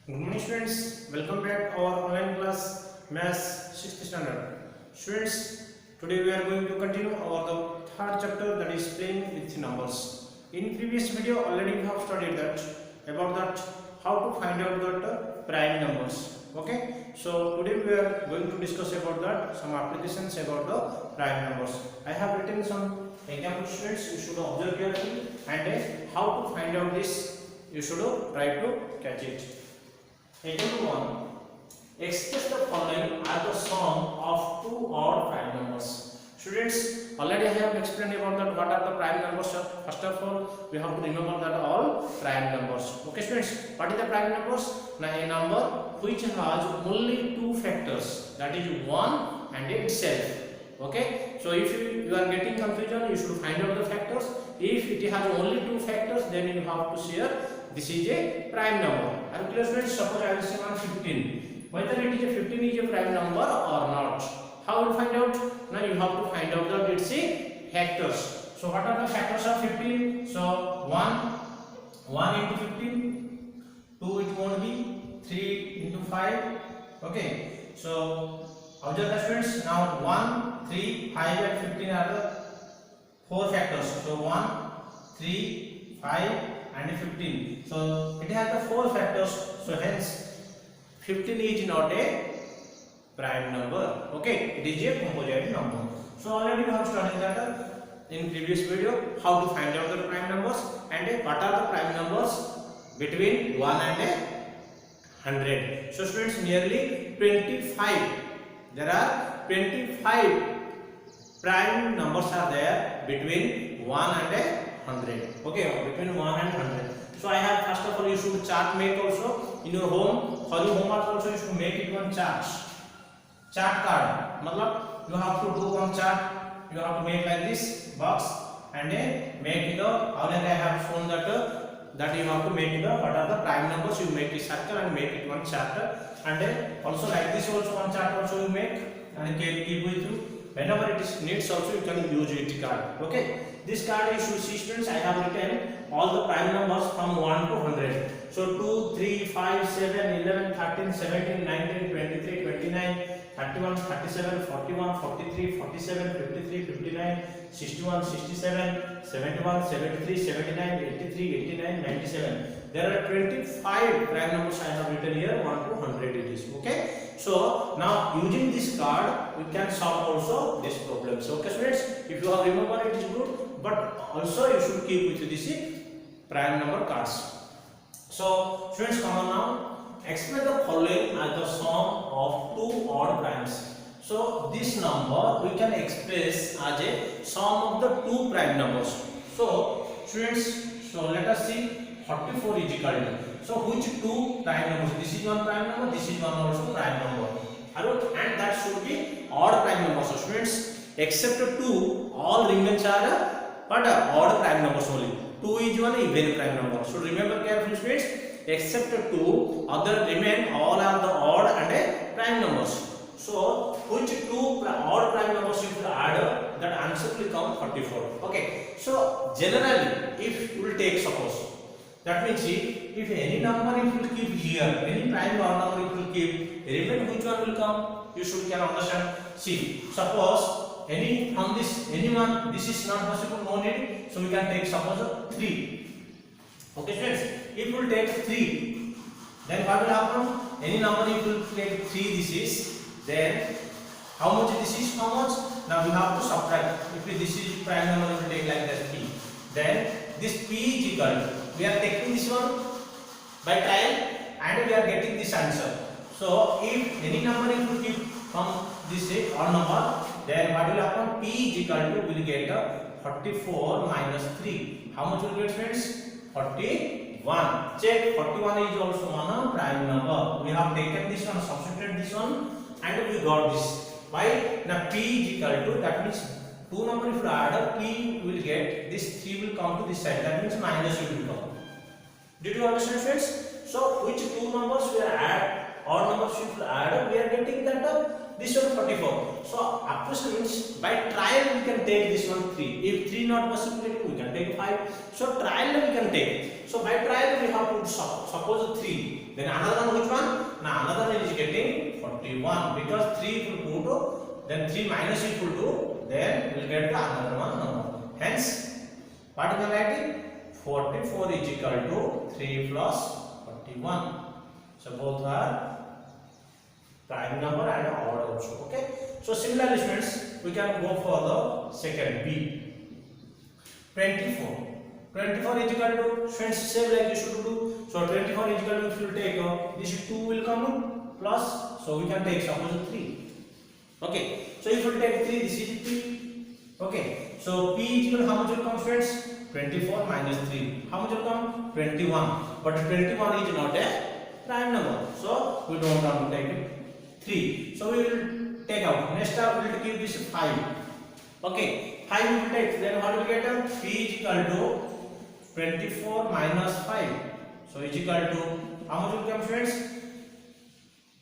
Good morning students, welcome back to our online class Maths 6th standard. Students, today we are going to continue our the third chapter, that is playing with numbers. In previous video already we have studied that about that how to find out that prime numbers. Okay, so today we are going to discuss about that some applications about the prime numbers. I have written some example students, you should observe carefully, and how to find out this you should try to catch it. Example 1. Express the following as the sum of two odd prime numbers. Students, already I have explained about that what are the prime numbers. First of all, we have to remember that all prime numbers. Okay students, what is the prime numbers? Now a number which has only two factors, that is 1 and itself. Okay, so if you are getting confusion, you should find out the factors. If it has only two factors, then you have to share this is a prime number. Are you clear students? Suppose I will say 15. Whether it is a 15 is a prime number or not. How will find out? Now you have to find out that it's a factors. So what are the factors of 15? So 1 into 15, 2 it won't be, 3 into 5. Okay. So observe the students. Now 1, 3, 5 and 15 are the four factors. So 1, 3, 5 and 15. So it has the four factors. So hence 15 is not a prime number. Okay, it is a composite number. So already we have studied that in previous video how to find out the prime numbers and what are the prime numbers between 1 and 100. So students, nearly 25. There are 25 prime numbers are there between 1 and 100. Okay, between 1 and 100. So I have, first of all, you should chart make also in your home. For your homework also you should make it one chart card. Matlab you have to do one chart. You have to make like this box and then make it already I have shown that you have to make what are the prime numbers. You make a circle and make it one chart, and then also like this also one chart also you make and keep with you. Whenever it is needs also you can use it card. Okay, this card you should see students, I have written all the prime numbers from 1 to 100. So 2, 3, 5, 7, 11, 13, 17, 19, 23, 29, 31, 37, 41, 43, 47, 53, 59, 61, 67, 71, 73, 79, 83, 89, 97. There are 25 prime numbers I have written here, 1 to 100 it is. Okay. So now using this card we can solve also this problem. So okay students, if you have remembered it is good, but also you should keep with this prime number cards. So students, come on now, express the following as the sum of two odd primes. So this number we can express as a sum of the two prime numbers. So students, so let us see 44 is equal to. So which two prime numbers? This is one prime number, this is one also prime number. And that should be odd prime numbers. So students, except 2, all remains are odd prime numbers only. 2 is one even prime number. So remember carefully students, except 2, other remain all are the odd and prime numbers. So which two odd prime numbers you will add, that answer will come 44. Okay. So generally, if you will take suppose, that means if any number you will keep here, any prime odd number you will keep, remain which one will come? You should can understand. See, suppose any from this anyone, this is not possible, no need. So we can take suppose 3. Okay students, if you will take 3, then what will happen? Any number if you will take 3, this is, then how much this is, how much? Now we have to subtract. If this is prime number, we will take like that p. Then this p is equal to, we are taking this one by trial and we are getting this answer. So if any number if you keep from this odd number, then what will happen? P is equal to, we will get 44 minus 3. How much will get friends? 41. Check, 41 is also one prime number. We have taken this one, substituted this one, and we got this. Why? Now p is equal to, that means two number if you add, p will get, this 3 will come to this side, that means minus will come. Did you understand friends? So which two numbers we add, odd numbers if you add, we are getting that this one 44. So after students, by trial we can take this one 3. If 3 not possible, we can take 5. So trial we can take. So by trial we have to suppose 3. Then another one, which one? Now another one is getting 41 because 3 equal to, then 3 minus equal to, then we will get the another one number. Hence, what we can write? 44 is equal to 3 plus 41. So both are prime number and odd also. Okay. So similarly, students, we can go for the second B. 24. 24 is equal to, students, same like you should do. So 24 is equal to, if you take this 2 will come plus, so we can take suppose 3. Okay. So if you take 3, this is P. Okay. So P is equal to how much will come, students? 24 minus 3. How much will come? 21. But 21 is not a prime number. So we don't want to take it. 3. So we will take out. Next up we will give this 5. Okay. 5 we will take. Then what will get? P is equal to 24 minus 5. So is equal to how much will come, friends?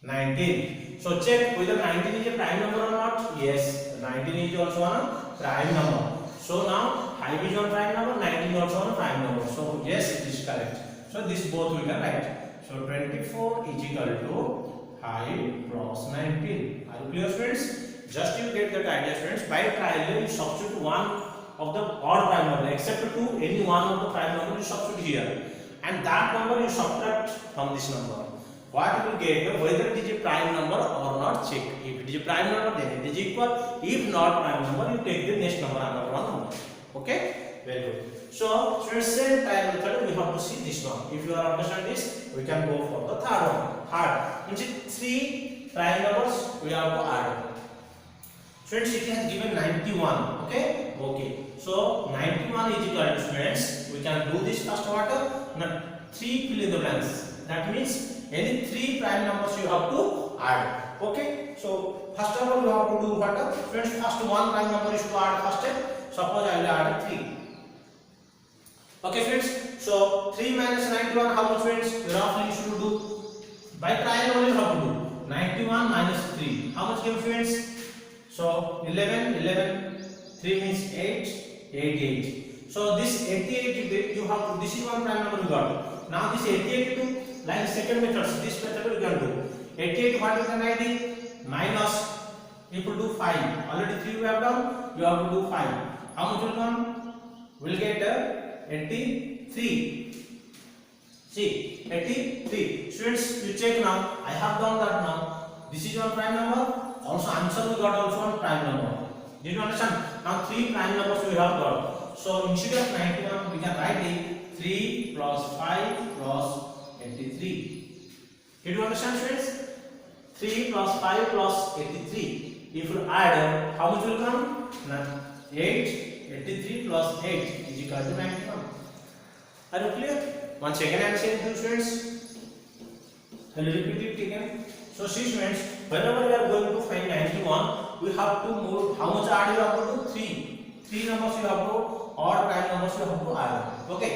19. So check whether 19 is a prime number or not. Yes, 19 is also a prime number. So now 5 is one prime number, 19 is also a prime number. So yes, it is correct. So this both we can write. So 24 is equal to 5 plus 19. Are you clear, friends? Just you get that idea, friends. By trial, you substitute one of the odd prime number, except to any one of the prime number you substitute here, and that number you subtract from this number. What you will get, whether it is a prime number or not, check. If it is a prime number, then it is equal. If not prime number, you take the next number, another one number. Okay, very good. So same time method we have to see this one. If you are understand this, we can go for the third one. Third means 3 prime numbers we have to add. Friends, it has given 91. Okay, okay. So 91 is equal to, friends, we can do this first order. Now 3 fill in the blanks. That means any 3 prime numbers you have to add. Okay. So first of all you have to do what? Friends, first one prime number is to add first. Suppose I will add 3. Okay, friends. So 3 minus 91, how much, friends? Roughly you should do. By trial only you have to do. 91 minus 3. How much gives, friends? So 11, 3 means 8, 88. So this 88 you have to, this is one prime number you got. Now this 88 to, like second method, this method you can do. 88 what you can write? Minus equal to 5. Already 3 we have done, you have to do 5. How much will come? We'll get 83. See, 83. Students, you check now. I have done that now. This is one prime number. Also answer we got also one prime number. Did you understand? Now 3 prime numbers we have got. So instead of 91 we can write it 3 plus 5 plus 83. Did you understand, friends? 3 plus 5 plus 83. If you add, how much will come? 8. 83 plus 8 is equal to 91. Are you clear? One second I am saying to friends. I will repeat it again. So see, friends, whenever we are going to find 91, we have to move. How much add you have to do? 3. 3 numbers you have to, odd prime numbers you have to add. Okay.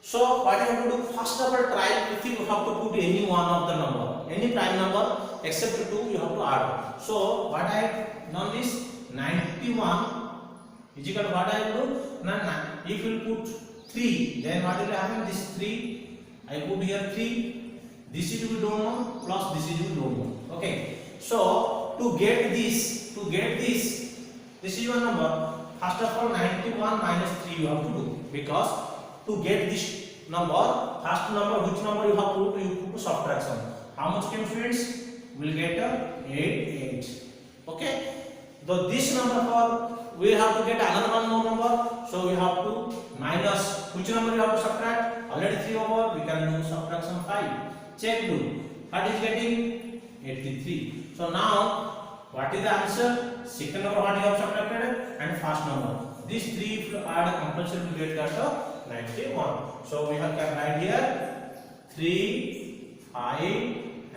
So what you have to do? First of all, try if you have to put any one of the number, any prime number except 2 you have to add. So what I have done is 91 is equal to what I will do? If you put 3, then what will happen? This 3, I put here 3. This is we don't know, plus this is we don't know. Okay. So to get this is your number. First of all, 91 minus 3 you have to do, because to get this number, first number, which number you have to do, you put subtraction. How much came, friends? We'll get 8. Okay. So this number for, we have to get another one more number, so we have to minus, which number you have to subtract? Already 3 over, we can do subtraction 5. Check do. What is getting? 83. So now, what is the answer? Second number what you have subtracted and first number. These 3 if you add compulsory to get that 91. So we have can write here 3, 5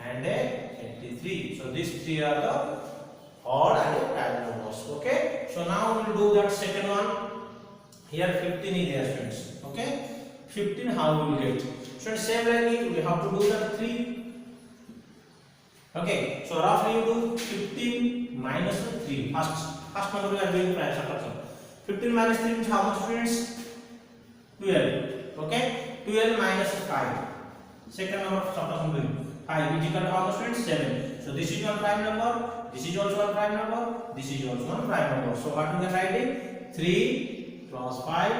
and 83. So these 3 are the odd and prime numbers. Okay. So now we will do that second one. Here 15 is there, friends. Okay. 15 how we will get? So same like it, we have to do that 3. Okay. So roughly you do 15 minus 3. First number we are doing prime subtraction. 15 minus 3 means how much, friends? 12. Okay. 12 minus 5. Second number of subtraction doing 5 is equal to how much students? 7. So this is one prime number, this is also one prime number, this is also one prime number. So what we can write it? 3 plus 5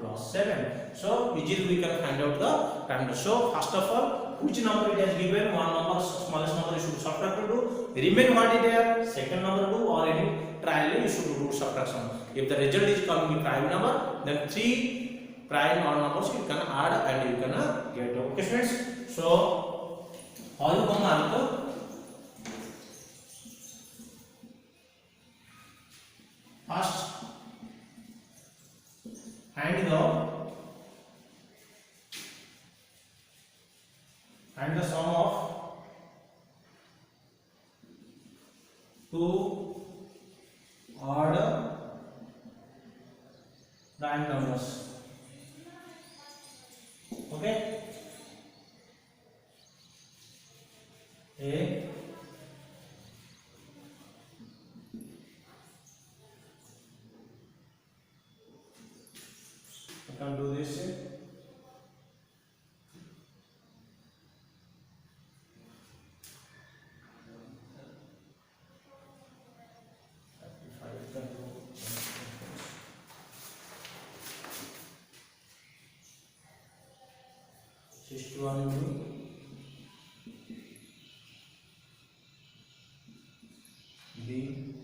plus 7. So easily we can find out the prime number. So first of all, which number it has given? One number, smallest number you should subtract to remain what is there? Second number do, or any trial you should do subtraction. If the result is coming prime number, then 3 prime odd numbers you can add and you can get. Okay students, so how you gonna answer? First find the sum of two odd prime numbers. Okay, A I can do this. If I can do 61 into B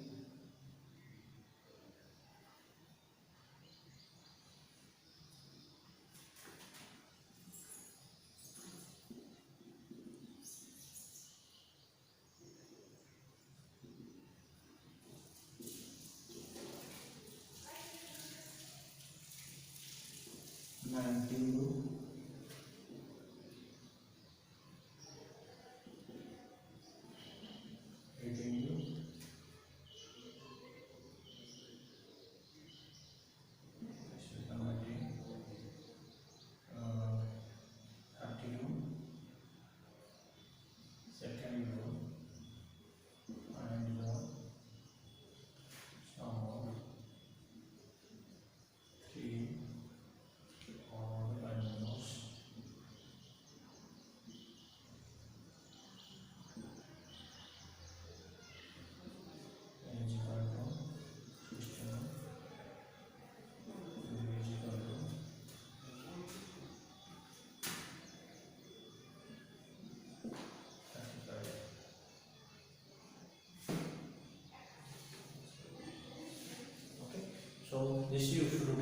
So this you should do